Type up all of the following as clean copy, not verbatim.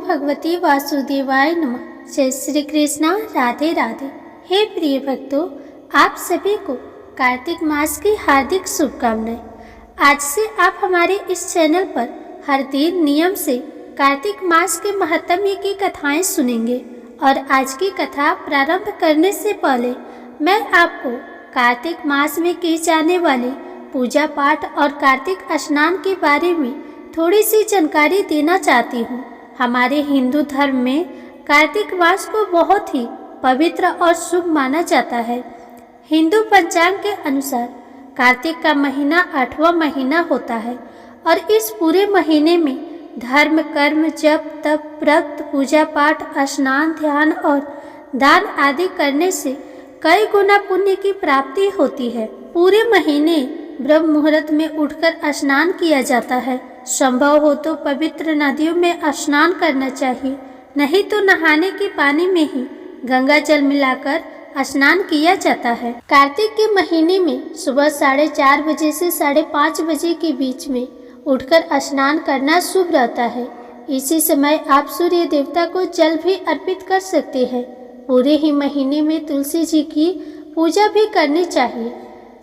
भगवती वासुदेवाय नमः। जय श्री कृष्णा, राधे राधे। हे प्रिय भक्तों, आप सभी को कार्तिक मास की हार्दिक शुभकामनाएं। आज से आप हमारे इस चैनल पर हर दिन नियम से कार्तिक मास के महात्म्य की कथाएं सुनेंगे। और आज की कथा प्रारंभ करने से पहले मैं आपको कार्तिक मास में की जाने वाली पूजा पाठ और कार्तिक स्नान के बारे में थोड़ी सी जानकारी देना चाहती हूँ। हमारे हिंदू धर्म में कार्तिक मास को बहुत ही पवित्र और शुभ माना जाता है। हिंदू पंचांग के अनुसार कार्तिक का महीना 8वां महीना होता है और इस पूरे महीने में धर्म, कर्म, जप, तप, व्रत, पूजा पाठ, स्नान, ध्यान और दान आदि करने से कई गुना पुण्य की प्राप्ति होती है। पूरे महीने ब्रह्म मुहूर्त में उठकर स्नान किया जाता है। संभव हो तो पवित्र नदियों में स्नान करना चाहिए, नहीं तो नहाने के पानी में ही गंगा जल मिलाकर स्नान किया जाता है। कार्तिक के महीने में सुबह 4:30 बजे से 5:30 बजे के बीच में उठकर स्नान करना शुभ रहता है। इसी समय आप सूर्य देवता को जल भी अर्पित कर सकते हैं। पूरे ही महीने में तुलसी जी की पूजा भी करनी चाहिए।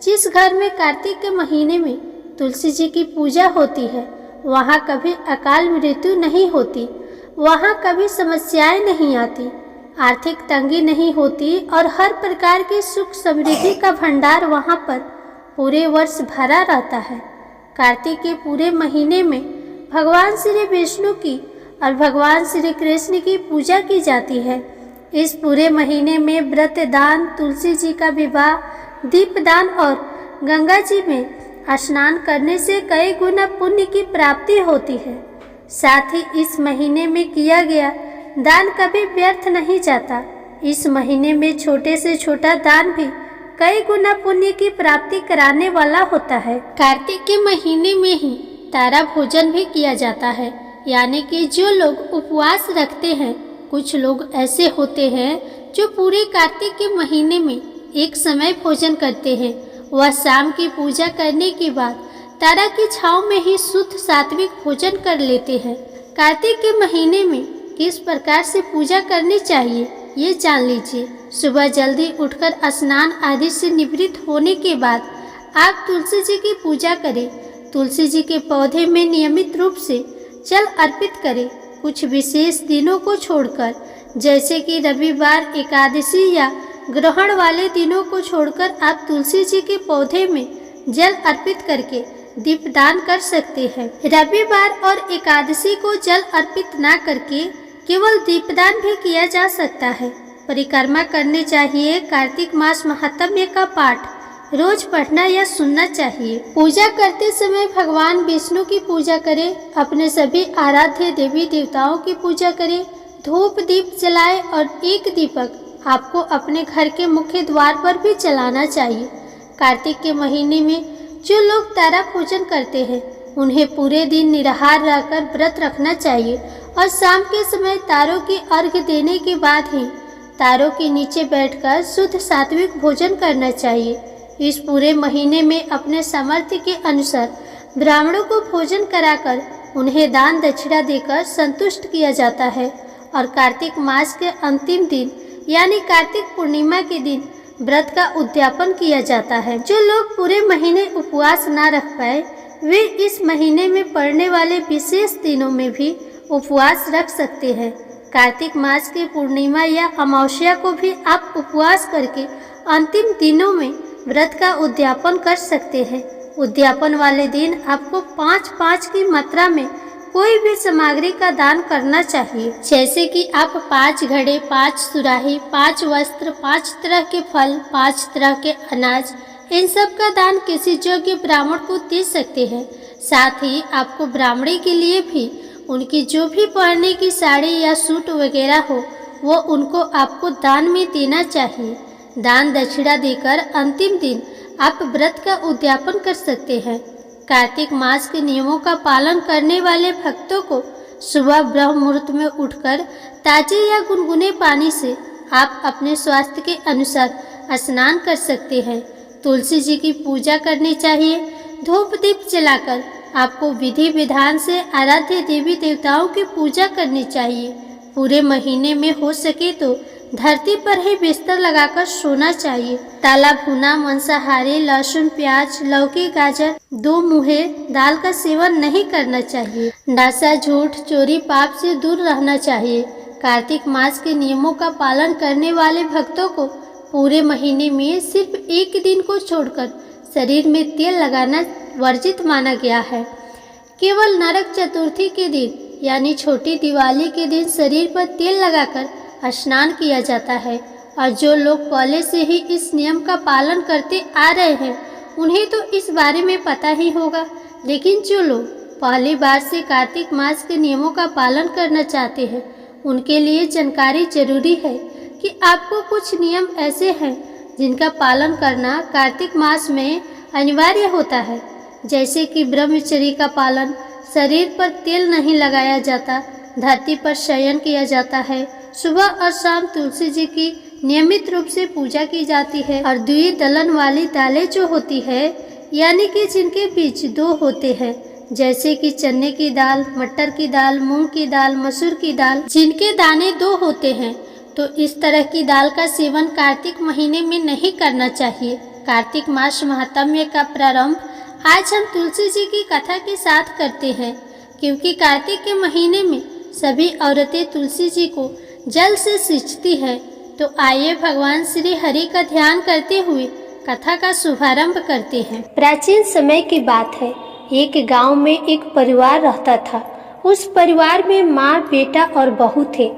जिस घर में कार्तिक के महीने में तुलसी जी की पूजा होती है वहाँ कभी अकाल मृत्यु नहीं होती, वहाँ कभी समस्याएं नहीं आती, आर्थिक तंगी नहीं होती और हर प्रकार की सुख समृद्धि का भंडार वहाँ पर पूरे वर्ष भरा रहता है। कार्तिक के पूरे महीने में भगवान श्री विष्णु की और भगवान श्री कृष्ण की पूजा की जाती है। इस पूरे महीने में व्रत दान, तुलसी जी का विवाह, दीपदान और गंगा जी में स्नान करने से कई गुना पुण्य की प्राप्ति होती है। साथ ही इस महीने में किया गया दान कभी व्यर्थ नहीं जाता। इस महीने में छोटे से छोटा दान भी कई गुना पुण्य की प्राप्ति कराने वाला होता है। कार्तिक के महीने में ही तारा भोजन भी किया जाता है, यानी कि जो लोग उपवास रखते हैं। कुछ लोग ऐसे होते हैं जो पूरे कार्तिक के महीने में एक समय भोजन करते हैं। वह शाम की पूजा करने के बाद तारा की छांव में ही शुद्ध सात्विक भोजन कर लेते हैं। कार्तिक के महीने में किस प्रकार से पूजा करनी चाहिए ये जान लीजिए। सुबह जल्दी उठकर स्नान आदि से निवृत्त होने के बाद आप तुलसी जी की पूजा करें। तुलसी जी के पौधे में नियमित रूप से जल अर्पित करें। कुछ विशेष दिनों को छोड़कर, जैसे कि रविवार, एकादशी या ग्रहण वाले दिनों को छोड़कर आप तुलसी जी के पौधे में जल अर्पित करके दीपदान कर सकते हैं। रविवार और एकादशी को जल अर्पित ना करके केवल दीपदान भी किया जा सकता है। परिक्रमा करनी चाहिए। कार्तिक मास महात्म्य का पाठ रोज पढ़ना या सुनना चाहिए। पूजा करते समय भगवान विष्णु की पूजा करें। अपने सभी आराध्य देवी देवताओं की पूजा करें। धूप दीप जलाएं और एक दीपक आपको अपने घर के मुख्य द्वार पर भी जलाना चाहिए। कार्तिक के महीने में जो लोग तारा पूजन करते हैं उन्हें पूरे दिन निराहार रहकर व्रत रखना चाहिए और शाम के समय तारों की अर्घ्य देने के बाद ही तारों के नीचे बैठकर शुद्ध सात्विक भोजन करना चाहिए। इस पूरे महीने में अपने सामर्थ्य के अनुसार ब्राह्मणों को भोजन कराकर उन्हें दान दक्षिणा देकर संतुष्ट किया जाता है। और कार्तिक मास के अंतिम दिन यानी कार्तिक पूर्णिमा के दिन व्रत का उद्यापन किया जाता है। जो लोग पूरे महीने उपवास ना रख पाए वे इस महीने में पड़ने वाले विशेष दिनों में भी उपवास रख सकते हैं। कार्तिक मास की पूर्णिमा या अमावस्या को भी आप उपवास करके अंतिम दिनों में व्रत का उद्यापन कर सकते हैं। उद्यापन वाले दिन आपको 5-5 की मात्रा में कोई भी सामग्री का दान करना चाहिए, जैसे कि आप 5 घड़े, 5 सुराही, 5 वस्त्र, 5 तरह के फल, 5 तरह के अनाज, इन सब का दान किसी योग्य ब्राह्मण को दे सकते हैं। साथ ही आपको ब्राह्मणी के लिए भी उनकी जो भी पहनने की साड़ी या सूट वगैरह हो वो उनको आपको दान में देना चाहिए। दान दक्षिणा देकर अंतिम दिन आप व्रत का उद्यापन कर सकते हैं। कार्तिक मास के नियमों का पालन करने वाले भक्तों को सुबह ब्रह्म मुहूर्त में उठकर ताजे या गुनगुने पानी से आप अपने स्वास्थ्य के अनुसार स्नान कर सकते हैं। तुलसी जी की पूजा करनी चाहिए। धूप दीप जलाकर आपको विधि विधान से आराध्य देवी देवताओं की पूजा करनी चाहिए। पूरे महीने में हो सके तो धरती पर ही बिस्तर लगाकर सोना चाहिए। ताला भुना मांसाहारी लहसुन प्याज लौकी गाजर दो मुहे दाल का सेवन नहीं करना चाहिए। नशा झूठ चोरी पाप से दूर रहना चाहिए। कार्तिक मास के नियमों का पालन करने वाले भक्तों को पूरे महीने में सिर्फ एक दिन को छोड़कर शरीर में तेल लगाना वर्जित माना गया है। केवल नरक चतुर्थी के दिन यानी छोटी दिवाली के दिन शरीर पर तेल लगाकर स्नान किया जाता है। और जो लोग पहले से ही इस नियम का पालन करते आ रहे हैं उन्हें तो इस बारे में पता ही होगा, लेकिन जो लोग पहली बार से कार्तिक मास के नियमों का पालन करना चाहते हैं उनके लिए जानकारी जरूरी है कि आपको कुछ नियम ऐसे हैं जिनका पालन करना कार्तिक मास में अनिवार्य होता है, जैसे कि ब्रह्मचर्य का पालन, शरीर पर तेल नहीं लगाया जाता, धरती पर शयन किया जाता है, सुबह और शाम तुलसी जी की नियमित रूप से पूजा की जाती है और द्विदलन वाली दालें जो होती है यानी कि जिनके बीज दो होते हैं, जैसे कि चने की दाल, मटर की दाल, मूंग की दाल, मसूर की दाल, जिनके दाने दो होते हैं, तो इस तरह की दाल का सेवन कार्तिक महीने में नहीं करना चाहिए। कार्तिक मास महात्म्य का प्रारंभ आज हम तुलसी जी की कथा के साथ करते हैं, क्योंकि कार्तिक के महीने में सभी औरतें तुलसी जी को जल से सींचती हैं। तो आइए भगवान श्री हरि का ध्यान करते हुए कथा का शुभारंभ करते हैं। प्राचीन समय की बात है, एक गांव में एक परिवार रहता था। उस परिवार में माँ, बेटा और बहू थे।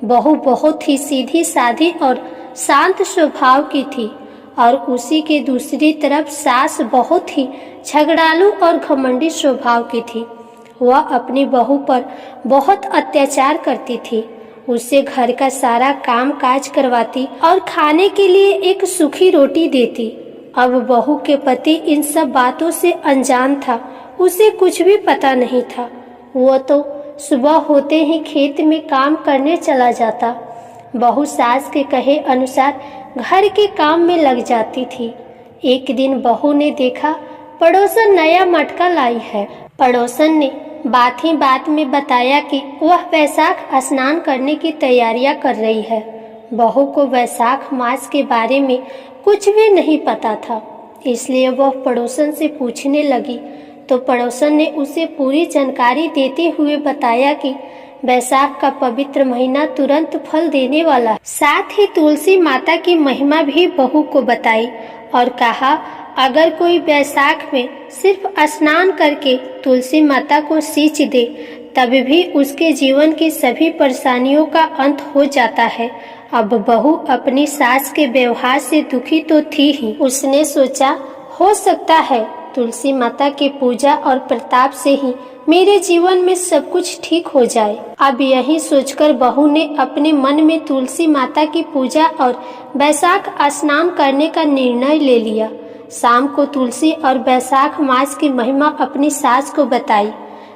बहू बहुत ही सीधी साधी और शांत स्वभाव की थी और उसी के दूसरी तरफ सास बहुत ही झगड़ालू और घमंडी स्वभाव की थी। वह अपनी बहू पर बहुत अत्याचार करती थी, उससे घर का सारा काम काज करवाती और खाने के लिए एक सूखी रोटी देती। अब बहू के पति इन सब बातों से अनजान था, उसे कुछ भी पता नहीं था। वो तो सुबह होते ही खेत में काम करने चला जाता। बहू सास के कहे अनुसार घर के काम में लग जाती थी। एक दिन बहू ने देखा पड़ोसन नया मटका लाई है। पड़ोसन ने बात ही बात में बताया कि वह वैशाख स्नान करने की तैयारियां कर रही है। बहू को वैशाख मास के बारे में कुछ भी नहीं पता था, इसलिए वह पड़ोसन से पूछने लगी तो पड़ोसन ने उसे पूरी जानकारी देते हुए बताया कि वैशाख का पवित्र महीना तुरंत फल देने वाला है। साथ ही तुलसी माता की महिमा भी बहू को बताई और कहा अगर कोई वैशाख में सिर्फ स्नान करके तुलसी माता को सींच दे तब भी उसके जीवन की सभी परेशानियों का अंत हो जाता है। अब बहू अपनी सास के व्यवहार से दुखी तो थी ही। उसने सोचा हो सकता है तुलसी माता की पूजा और प्रताप से ही मेरे जीवन में सब कुछ ठीक हो जाए। अब यही सोचकर बहू ने अपने मन में तुलसी माता की पूजा और वैशाख स्नान करने का निर्णय ले लिया। शाम को तुलसी और वैशाख मास की महिमा अपनी सास को बताई।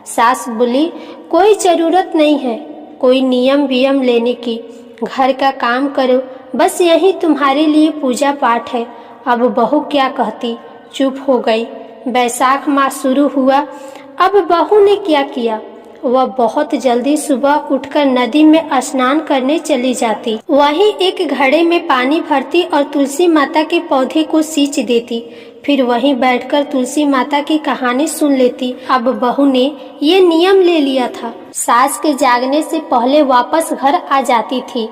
सास बोली कोई जरूरत नहीं है कोई नियम वियम लेने की, घर का काम करो, बस यही तुम्हारे लिए पूजा पाठ है। अब बहू क्या कहती, चुप हो गई। वैशाख मास शुरू हुआ। अब बहू ने क्या किया, वह बहुत जल्दी सुबह उठकर नदी में स्नान करने चली जाती। वहीं एक घड़े में पानी भरती और तुलसी माता के पौधे को सींच देती। फिर वहीं बैठकर तुलसी माता की कहानी सुन लेती। अब बहू ने ये नियम ले लिया था, सास के जागने से पहले वापस घर आ जाती थी।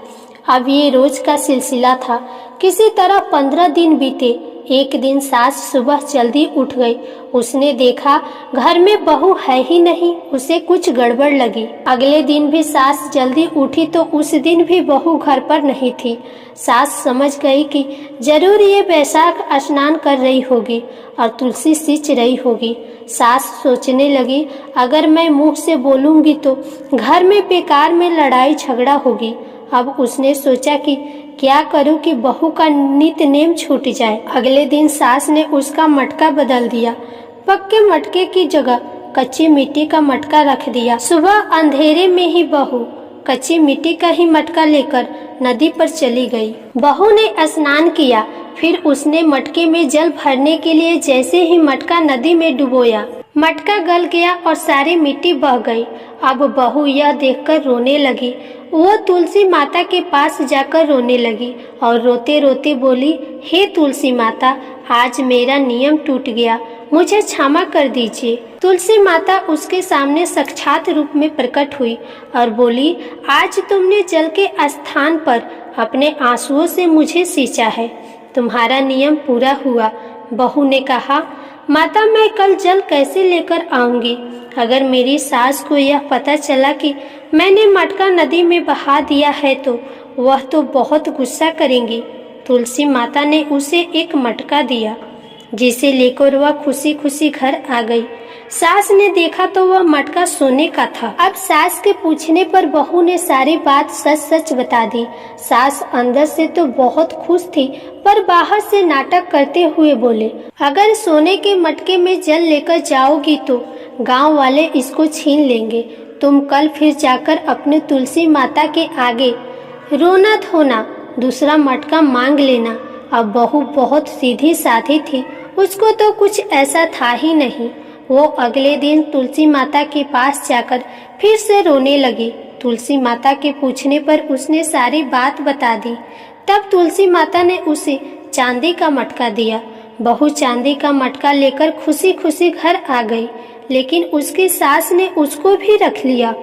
अब ये रोज का सिलसिला था। किसी तरह 15 दिन बीते। एक दिन सास सुबह जल्दी उठ गई। उसने देखा घर में बहू है ही नहीं, उसे कुछ गड़बड़ लगी। अगले दिन भी सास जल्दी उठी तो उस दिन भी बहू घर पर नहीं थी। सास समझ गई कि जरूर ये वैशाख स्नान कर रही होगी और तुलसी सींच रही होगी। सास सोचने लगी अगर मैं मुंह से बोलूंगी तो घर में बेकार में लड़ाई झगड़ा होगी। अब उसने सोचा कि क्या करूं कि बहू का नित नेम छूट जाए। अगले दिन सास ने उसका मटका बदल दिया। पक्के मटके की जगह कच्ची मिट्टी का मटका रख दिया। सुबह अंधेरे में ही बहू कच्ची मिट्टी का ही मटका लेकर नदी पर चली गई। बहू ने स्नान किया, फिर उसने मटके में जल भरने के लिए जैसे ही मटका नदी में डुबोया, मटका गल गया और सारी मिट्टी बह गई। अब बहू यह देखकर रोने लगी। वो तुलसी माता के पास जाकर रोने लगी और रोते रोते बोली, हे तुलसी माता, आज मेरा नियम टूट गया, मुझे क्षमा कर दीजिए। तुलसी माता उसके सामने साक्षात रूप में प्रकट हुई और बोली, आज तुमने जल के स्थान पर अपने आंसुओं से मुझे सींचा है, तुम्हारा नियम पूरा हुआ। बहू ने कहा, माता, मैं कल जल कैसे लेकर आऊंगी? अगर मेरी सास को यह पता चला कि मैंने मटका नदी में बहा दिया है तो वह तो बहुत गुस्सा करेंगी। तुलसी माता ने उसे एक मटका दिया, जिसे लेकर वह खुशी खुशी घर आ गई। सास ने देखा तो वह मटका सोने का था। अब सास के पूछने पर बहू ने सारी बात सच सच बता दी। सास अंदर से तो बहुत खुश थी, पर बाहर से नाटक करते हुए बोले, अगर सोने के मटके में जल लेकर जाओगी तो गांव वाले इसको छीन लेंगे। तुम कल फिर जाकर अपने तुलसी माता के आगे रोना धोना, दूसरा मटका मांग लेना। अब बहू बहुत सीधी साधी थी, उसको तो कुछ ऐसा था ही नहीं। वो अगले दिन तुलसी माता के पास जाकर फिर से रोने लगी। तुलसी माता के पूछने पर उसने सारी बात बता दी। तब तुलसी माता ने उसे चांदी का मटका दिया। बहू चांदी का मटका लेकर खुशी खुशी घर आ गई, लेकिन उसकी सास ने उसको भी रख लिया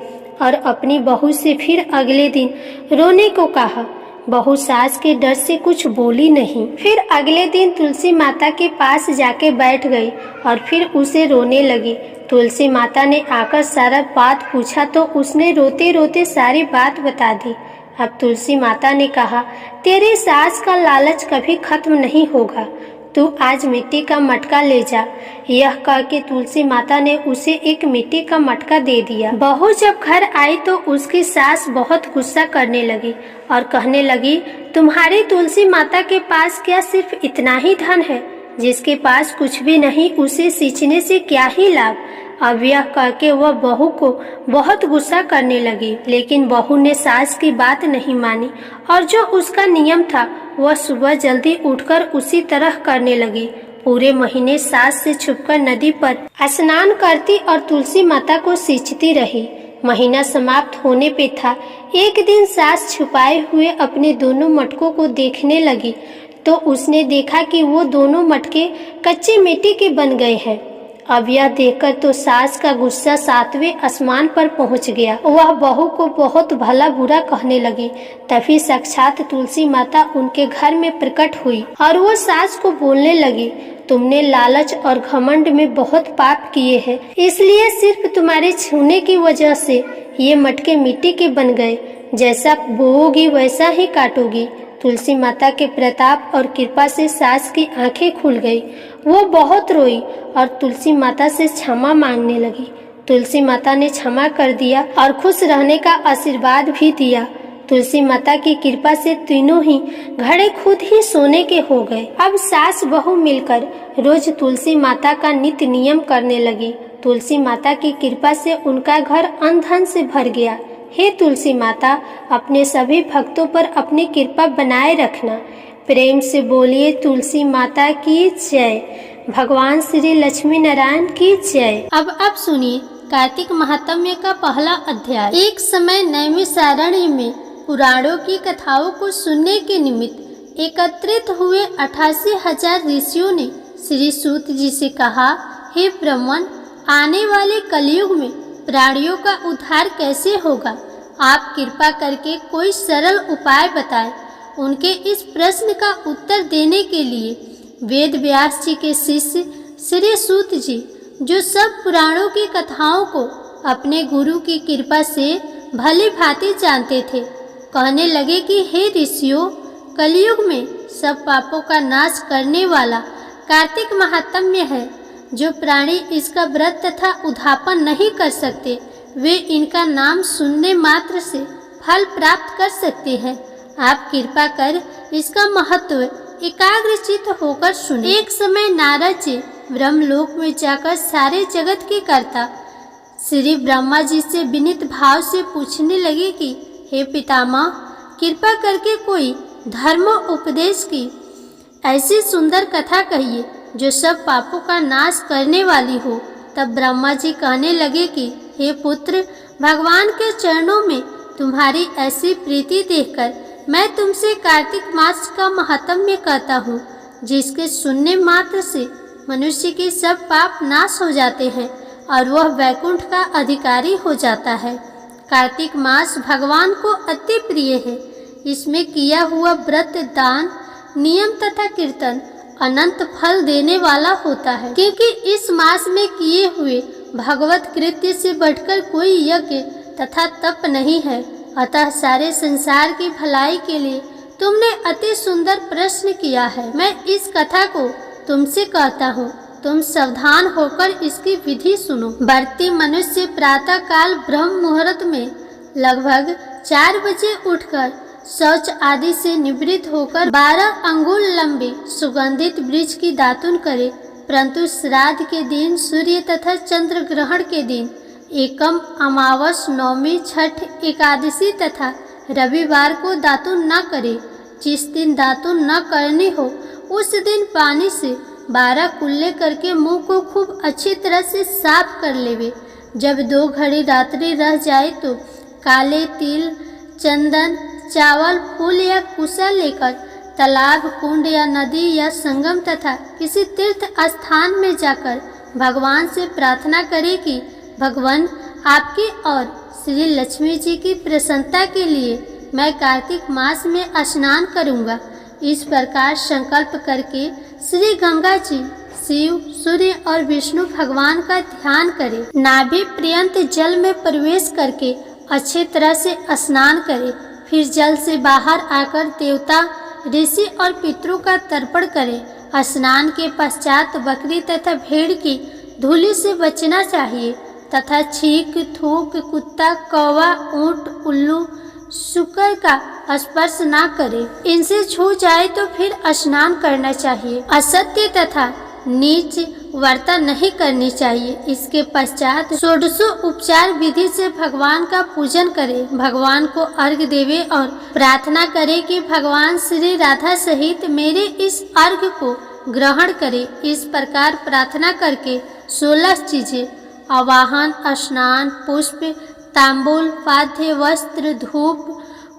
और अपनी बहू से फिर अगले दिन रोने को कहा। बहू सास के डर से कुछ बोली नहीं। फिर अगले दिन तुलसी माता के पास जाके बैठ गई और फिर उसे रोने लगी। तुलसी माता ने आकर सारा बात पूछा तो उसने रोते रोते सारी बात बता दी। अब तुलसी माता ने कहा, तेरे सास का लालच कभी खत्म नहीं होगा, तू आज मिट्टी का मटका ले जा। यह कह के तुलसी माता ने उसे एक मिट्टी का मटका दे दिया। बहू जब घर आई तो उसकी सास बहुत गुस्सा करने लगी और कहने लगी, तुम्हारी तुलसी माता के पास क्या सिर्फ इतना ही धन है? जिसके पास कुछ भी नहीं उसे सींचने से क्या ही लाभ? अब यह कह के वह बहू को बहुत गुस्सा करने लगी, लेकिन बहू ने सास की बात नहीं मानी और जो उसका नियम था वह सुबह जल्दी उठकर उसी तरह करने लगी। पूरे महीने सास से छुपकर नदी पर स्नान करती और तुलसी माता को सींचती रही। महीना समाप्त होने पे था। एक दिन सास छुपाए हुए अपने दोनों मटकों को देखने लगी तो उसने देखा कि वो दोनों मटके कच्ची मिट्टी के बन गए हैं। अब यह देखकर तो सास का गुस्सा 7वें आसमान पर पहुंच गया। वह बहू को बहुत भला बुरा कहने लगी। तभी साक्षात तुलसी माता उनके घर में प्रकट हुई और वो सास को बोलने लगी, तुमने लालच और घमंड में बहुत पाप किए हैं, इसलिए सिर्फ तुम्हारे छूने की वजह से ये मटके मिट्टी के बन गए। जैसा बोओगी वैसा ही काटोगी। तुलसी माता के प्रताप और कृपा से सास की आंखें खुल गई। वो बहुत रोई और तुलसी माता से क्षमा मांगने लगी। तुलसी माता ने क्षमा कर दिया और खुश रहने का आशीर्वाद भी दिया। तुलसी माता की कृपा से तीनों ही घड़े खुद ही सोने के हो गए। अब सास बहू मिलकर रोज तुलसी माता का नित्य नियम करने लगी। तुलसी माता की कृपा से उनका घर अन्न धन से भर गया। हे तुलसी माता, अपने सभी भक्तों पर अपनी कृपा बनाए रखना। प्रेम से बोलिए तुलसी माता की जय। भगवान श्री लक्ष्मी नारायण की जय। अब आप सुनिए कार्तिक महात्म्य का पहला अध्याय। एक समय नैमिषारण्य में पुराणों की कथाओं को सुनने के निमित्त एकत्रित हुए 88,000 ऋषियों ने श्री सूत जी से कहा, हे ब्राह्मण, आने वाले कलयुग में प्राणियों का उद्धार कैसे होगा? आप कृपा करके कोई सरल उपाय बताएं। उनके इस प्रश्न का उत्तर देने के लिए वेद व्यास जी के शिष्य श्री सूत जी, जो सब पुराणों की कथाओं को अपने गुरु की कृपा से भली भांति जानते थे, कहने लगे कि हे ऋषियों, कलयुग में सब पापों का नाश करने वाला कार्तिक महात्म्य है। जो प्राणी इसका व्रत तथा उद्यापन नहीं कर सकते, वे इनका नाम सुनने मात्र से फल प्राप्त कर सकते हैं। आप कृपा कर इसका महत्व एकाग्रचित्त होकर सुने। एक समय नारद जी ब्रह्मलोक में जाकर सारे जगत के कर्ता श्री ब्रह्मा जी से विनीत भाव से पूछने लगे कि हे पितामह, कृपा करके कोई धर्म उपदेश की ऐसी सुंदर कथा कहिए जो सब पापों का नाश करने वाली हो तब ब्रह्मा जी कहने लगे कि हे पुत्र, भगवान के चरणों में तुम्हारी ऐसी प्रीति देखकर मैं तुमसे कार्तिक मास का महात्म्य कहता हूँ, जिसके सुनने मात्र से मनुष्य के सब पाप नाश हो जाते हैं और वह वैकुंठ का अधिकारी हो जाता है। कार्तिक मास भगवान को अति प्रिय है। इसमें किया हुआ व्रत, दान, नियम तथा कीर्तन अनंत फल देने वाला होता है, क्योंकि इस मास में किए हुए भगवत कृत्य से बढ़कर कोई यज्ञ तथा तप नहीं है। अतः सारे संसार की भलाई के लिए तुमने अति सुंदर प्रश्न किया है। मैं इस कथा को तुमसे कहता हूँ, तुम सावधान होकर इसकी विधि सुनो। बढ़ती मनुष्य प्रातः काल ब्रह्म मुहूर्त में लगभग 4 बजे उठकर शौच आदि से निवृत्त होकर 12 अंगुल लंबी सुगंधित वृक्ष की दातुन करे, परंतु श्राद्ध के दिन, सूर्य तथा चंद्र ग्रहण के दिन, एकम, अमावस, नवमी, छठ, एकादशी तथा रविवार को दातुन न करे। जिस दिन दातुन न करनी हो उस दिन पानी से 12 कुल्ले करके मुंह को खूब अच्छी तरह से साफ कर लेवे। जब 2 घड़ी रात्रि रह जाए तो काले तिल, चंदन, चावल, फूल या कुसा लेकर तालाब, कुंड या नदी या संगम तथा किसी तीर्थ स्थान में जाकर भगवान से प्रार्थना करे कि भगवान, आपकी और श्री लक्ष्मी जी की प्रसन्नता के लिए मैं कार्तिक मास में स्नान करूंगा। इस प्रकार संकल्प करके श्री गंगा जी, शिव, सूर्य और विष्णु भगवान का ध्यान करें। नाभि पर्यंत जल में प्रवेश करके अच्छी तरह से स्नान करें। फिर जल से बाहर आकर देवता, ऋषि और पितरों का तर्पण करें। स्नान के पश्चात बकरी तथा भेड़ की धूलि से बचना चाहिए तथा छींक, थूक, कुत्ता, कौवा, ऊंट, उल्लू, शुकर का स्पर्श ना करे। इनसे छू जाए तो फिर स्नान करना चाहिए। असत्य तथा नीच वार्ता नहीं करनी चाहिए। इसके पश्चात षोडशो उपचार विधि से भगवान का पूजन करें। भगवान को अर्घ्य देवे और प्रार्थना करे कि भगवान श्री राधा सहित मेरे इस अर्घ्य को ग्रहण करे। इस प्रकार प्रार्थना करके 16 चीजें, आवाहन, स्नान, पुष्प, तांबूल, पाद्य, वस्त्र, धूप,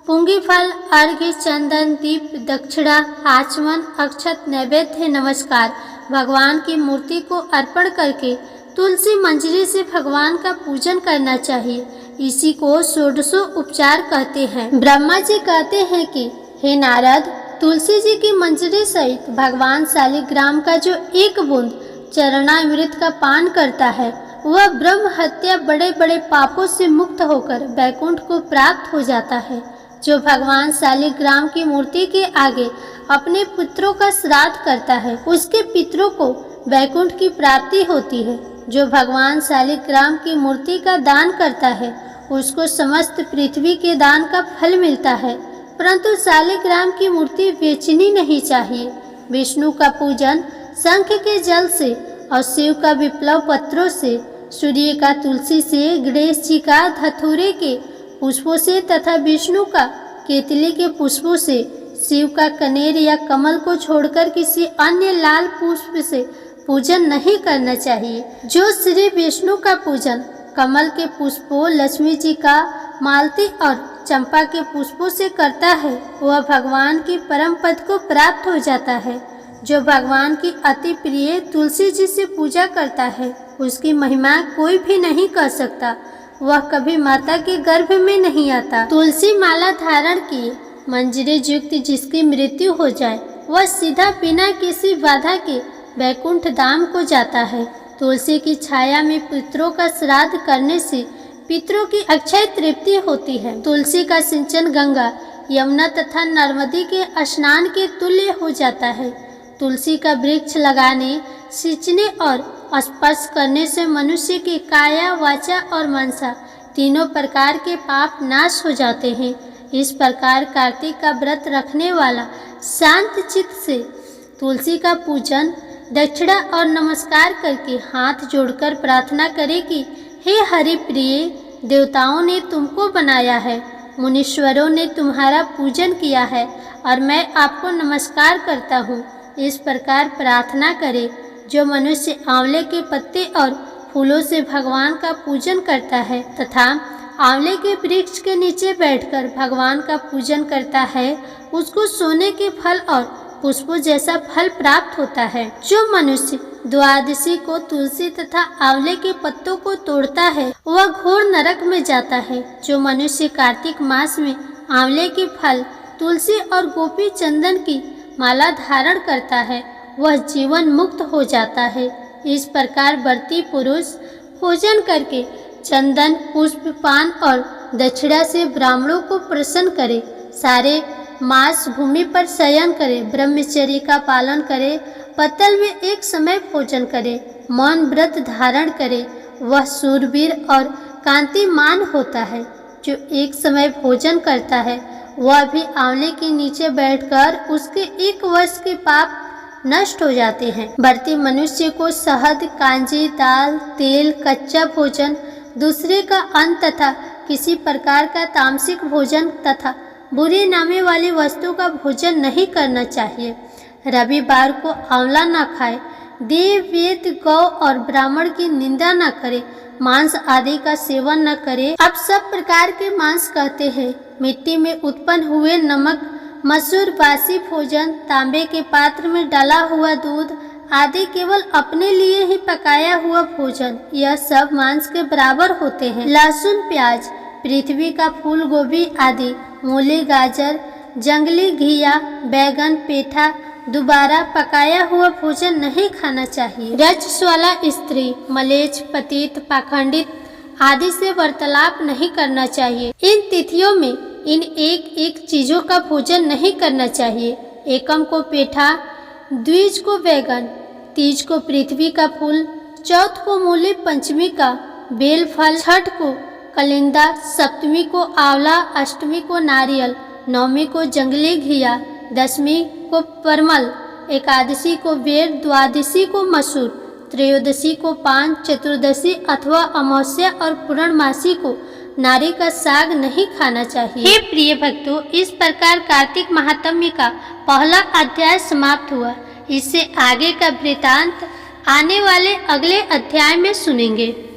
पुंगी फल, अर्घ्य, चंदन, दीप, दक्षिणा, आचमन, अक्षत, नैवेद्य, नमस्कार भगवान की मूर्ति को अर्पण करके तुलसी मंजरी से भगवान का पूजन करना चाहिए। इसी को षोडशो उपचार कहते हैं। ब्रह्मा जी कहते हैं कि हे नारद, तुलसी जी की मंजरी सहित भगवान शालिग्राम का जो 1 बूंद चरणामृत का पान करता है वह ब्रह्म हत्या बड़े बड़े पापों से मुक्त होकर वैकुंठ को प्राप्त हो जाता है। जो भगवान शालिग्राम की मूर्ति के आगे अपने पुत्रों का श्राद्ध करता है उसके पितरों को वैकुंठ की प्राप्ति होती है। जो भगवान शालिग्राम की मूर्ति का दान करता है उसको समस्त पृथ्वी के दान का फल मिलता है, परंतु शालिग्राम की मूर्ति बेचनी नहीं चाहिए। विष्णु का पूजन शंख के जल से और शिव का विप्लव पत्रों से, सूर्य का तुलसी से, गणेश जी का धतूरे के पुष्पों से तथा विष्णु का केतली के पुष्पों से, शिव का कनेर या कमल को छोड़कर किसी अन्य लाल पुष्प से पूजन नहीं करना चाहिए। जो श्री विष्णु का पूजन कमल के पुष्पों, लक्ष्मी जी का मालती और चंपा के पुष्पों से करता है वह भगवान की परम पद को प्राप्त हो जाता है। जो भगवान की अति प्रिय तुलसी जी से पूजा करता है उसकी महिमा कोई भी नहीं कर सकता। वह कभी माता के गर्भ में नहीं आता। तुलसी माला धारण किए मंजरी युक्त जिसकी मृत्यु हो जाए वह सीधा बिना किसी बाधा के वैकुंठ धाम को जाता है। तुलसी की छाया में पितरों का श्राद्ध करने से पितरों की अक्षय तृप्ति होती है। तुलसी का सिंचन गंगा, यमुना तथा नर्मदी के स्नान के तुल्य हो जाता है। तुलसी का वृक्ष लगाने, सींचने और स्पर्श करने से मनुष्य की काया, वाचा और मनसा तीनों प्रकार के पाप नाश हो जाते हैं। इस प्रकार कार्तिक का व्रत रखने वाला शांत चित्त से तुलसी का पूजन, दक्षिणा और नमस्कार करके हाथ जोड़कर प्रार्थना करे कि हे हरि प्रिय, देवताओं ने तुमको बनाया है, मुनीश्वरों ने तुम्हारा पूजन किया है और मैं आपको नमस्कार करता हूँ। इस प्रकार प्रार्थना करे। जो मनुष्य आंवले के पत्ते और फूलों से भगवान का पूजन करता है तथा आंवले के वृक्ष के नीचे बैठकर भगवान का पूजन करता है, उसको सोने के फल और पुष्पों जैसा फल प्राप्त होता है। जो मनुष्य द्वादशी को तुलसी तथा आंवले के पत्तों को तोड़ता है वह घोर नरक में जाता है। जो मनुष्य कार्तिक मास में आंवले के फल, तुलसी और गोपी चंदन की माला धारण करता है वह जीवन मुक्त हो जाता है। इस प्रकार व्रती पुरुष भोजन करके चंदन, पुष्प, पान और दक्षिणा से ब्राह्मणों को प्रसन्न करे, सारे मास भूमि पर शयन करे, ब्रह्मचर्य का पालन करे, पत्तल में एक समय भोजन करे, मौन व्रत धारण करे, वह शूरवीर और कांतिमान होता है। जो एक समय भोजन करता है वह भी आंवले के नीचे बैठकर उसके 1 वर्ष के पाप नष्ट हो जाते हैं। व्रती मनुष्य को शहद, कांजी, दाल, तेल, कच्चा भोजन, दूसरे का अन्न तथा किसी प्रकार का तामसिक भोजन तथा बुरे नामे वाली वस्तु का भोजन नहीं करना चाहिए। रविवार को आंवला न खाए, देव, वेद, गौ और ब्राह्मण की निंदा न करे, मांस आदि का सेवन न करे। अब सब प्रकार के मांस कहते हैं मिट्टी में उत्पन्न हुए नमक, मसूर, बासी भोजन, तांबे के पात्र में डाला हुआ दूध आदि केवल अपने लिए ही पकाया हुआ भोजन, यह सब मांस के बराबर होते हैं। लहसुन, प्याज, पृथ्वी का फूल गोभी आदि, मूली, गाजर, जंगली घिया, बैगन, पेठा दोबारा पकाया हुआ भोजन नहीं खाना चाहिए। रजस्वला स्त्री, मलेच्छ, पतित, पाखंडित आदि से वार्तालाप नहीं करना चाहिए। इन तिथियों में इन एक चीजों का भोजन नहीं करना चाहिए। एकम को पेठा, द्विज को बैगन, तीज को पृथ्वी का फूल, चौथ को मूली, पंचमी का बेल फल, छठ को कलिंदा, सप्तमी को आंवला, अष्टमी को नारियल, नवमी को जंगली घिया, दशमी को परमल, एकादशी को बेर, द्वादशी को मसूर, त्रयोदशी को पान, चतुर्दशी अथवा अमावस्या और पूर्णमासी को नारी का साग नहीं खाना चाहिए। हे प्रिय भक्तों, इस प्रकार कार्तिक महात्म्य का पहला अध्याय समाप्त हुआ। इससे आगे का वृतांत आने वाले अगले अध्याय में सुनेंगे।